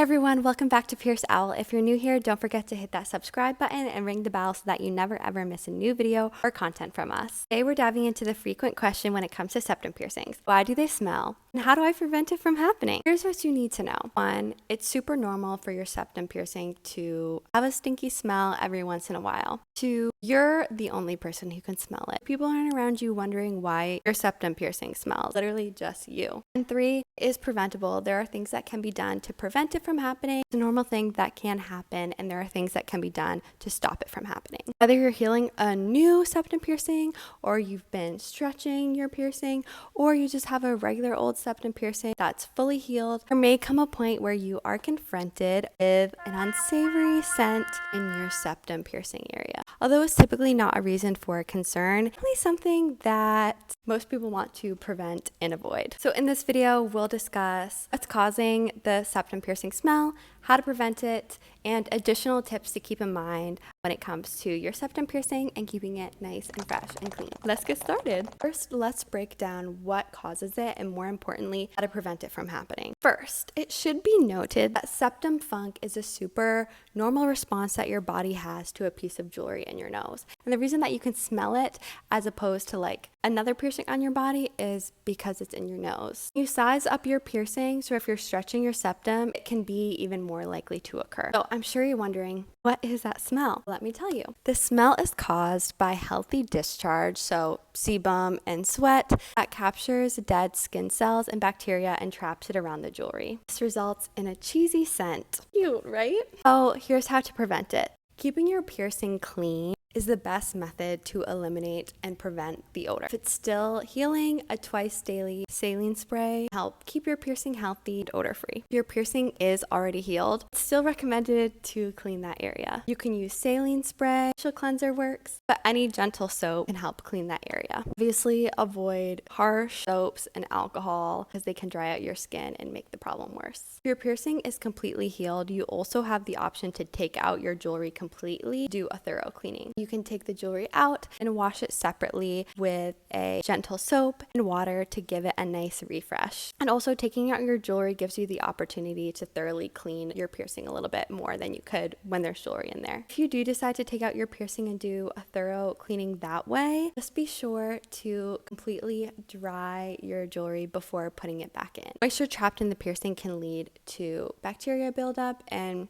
everyone, welcome back to Pierce Owl. If you're new here, don't forget to hit that subscribe button and ring the bell so that you never ever miss a new video or content from us. Today we're diving into the frequent question when it comes to septum piercings. Why do they smell? And how do I prevent it from happening? Here's what you need to know. 1, it's super normal for your septum piercing to have a stinky smell every once in a while. 2, you're the only person who can smell it. People aren't around you wondering why your septum piercing smells. Literally just you. And 3, is preventable. There are things that can be done to prevent it from happening. It's a normal thing that can happen, and there are things that can be done to stop it from happening. Whether you're healing a new septum piercing, or you've been stretching your piercing, or you just have a regular old septum piercing that's fully healed, there may come a point where you are confronted with an unsavory scent in your septum piercing area. Although it's typically not a reason for concern, it's really something that most people want to prevent and avoid. So in this video, we'll discuss what's causing the septum piercing smell, how to prevent it, and additional tips to keep in mind when it comes to your septum piercing and keeping it nice and fresh and clean. Let's get started. First, let's break down what causes it and, more importantly, how to prevent it from happening. First, it should be noted that septum funk is a super normal response that your body has to a piece of jewelry in your nose. And the reason that you can smell it as opposed to like another piercing on your body is because it's in your nose. You size up your piercing, so if you're stretching your septum, it can be even more likely to occur. So I'm sure you're wondering, what is that smell? Let me tell you. The smell is caused by healthy discharge, so sebum and sweat, that captures dead skin cells and bacteria and traps it around the jewelry. This results in a cheesy scent. Cute, right? So here's how to prevent it. Keeping your piercing clean is the best method to eliminate and prevent the odor. If it's still healing, a twice daily saline spray can help keep your piercing healthy and odor-free. If your piercing is already healed, it's still recommended to clean that area. You can use saline spray, facial cleanser works, but any gentle soap can help clean that area. Obviously, avoid harsh soaps and alcohol because they can dry out your skin and make the problem worse. If your piercing is completely healed, you also have the option to take out your jewelry completely, do a thorough cleaning. You can take the jewelry out and wash it separately with a gentle soap and water to give it a nice refresh. And also, taking out your jewelry gives you the opportunity to thoroughly clean your piercing a little bit more than you could when there's jewelry in there. If you do decide to take out your piercing and do a thorough cleaning that way, just be sure to completely dry your jewelry before putting it back in. Moisture trapped in the piercing can lead to bacteria buildup and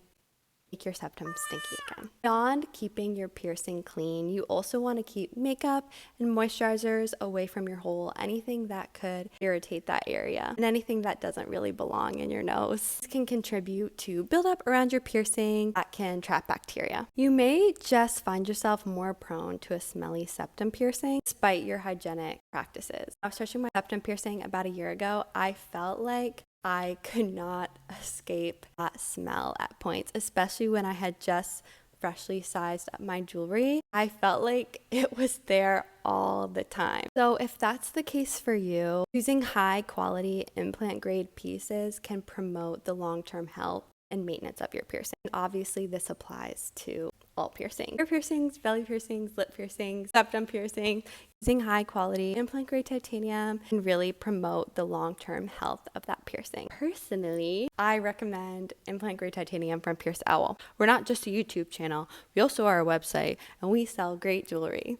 make your septum stinky again. Beyond keeping your piercing clean, you also want to keep makeup and moisturizers away from your hole, anything that could irritate that area and anything that doesn't really belong in your nose. This can contribute to buildup around your piercing that can trap bacteria. You may just find yourself more prone to a smelly septum piercing despite your hygienic practices. I was stretching my septum piercing about a year ago. I felt like I could not escape that smell at points, especially when I had just freshly sized up my jewelry. I felt like it was there all the time. So if that's the case for you, using high quality implant grade pieces can promote the long-term health and maintenance of your piercing. And obviously this applies to all piercings. Ear piercings, belly piercings, lip piercings, septum piercing. Using high quality implant grade titanium can really promote the long-term health of that piercing. Personally, I recommend implant grade titanium from Pierce Owl. We're not just a YouTube channel, we also are a website and we sell great jewelry.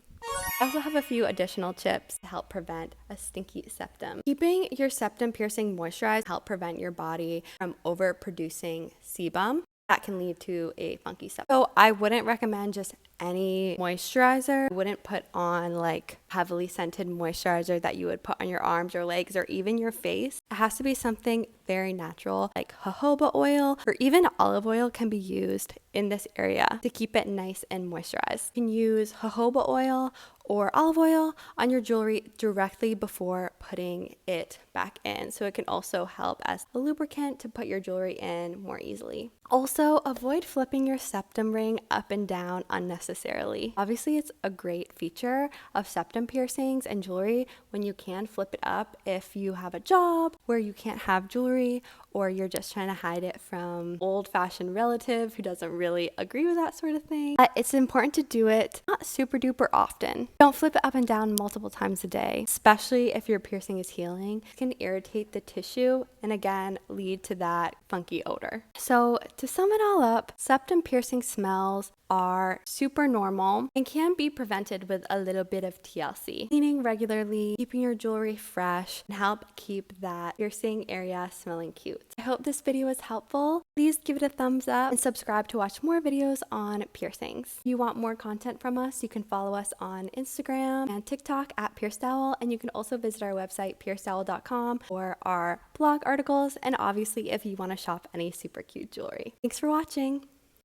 I also have a few additional tips to help prevent a stinky septum. Keeping your septum piercing moisturized help prevent your body from overproducing sebum. That can lead to a funky septum. So I wouldn't recommend just any moisturizer. I wouldn't put on like heavily scented moisturizer that you would put on your arms or legs or even your face. It has to be something very natural, like jojoba oil or even olive oil can be used in this area to keep it nice and moisturized. You can use jojoba oil or olive oil on your jewelry directly before putting it back in, so it can also help as a lubricant to put your jewelry in more easily. Also, avoid flipping your septum ring up and down unnecessarily. Obviously, it's a great feature of septum piercings and jewelry when you can flip it up if you have a job where you can't have jewelry, or you're just trying to hide it from old-fashioned relative who doesn't really agree with that sort of thing. It's important to do it not super duper often. Don't flip it up and down multiple times a day, especially if your piercing is healing. It can irritate the tissue and again lead to that funky odor. So to sum it all up, septum piercing smells are super normal and can be prevented with a little bit of TLC. Cleaning regularly, keeping your jewelry fresh, and help keep that piercing area smelling cute. I hope this video was helpful. Please give it a thumbs up and subscribe to watch more videos on piercings. If you want more content from us, you can follow us on Instagram and TikTok at PierceDowel, and you can also visit our website piercedowel.com for our blog articles, and obviously if you want to shop any super cute jewelry. Thanks for watching.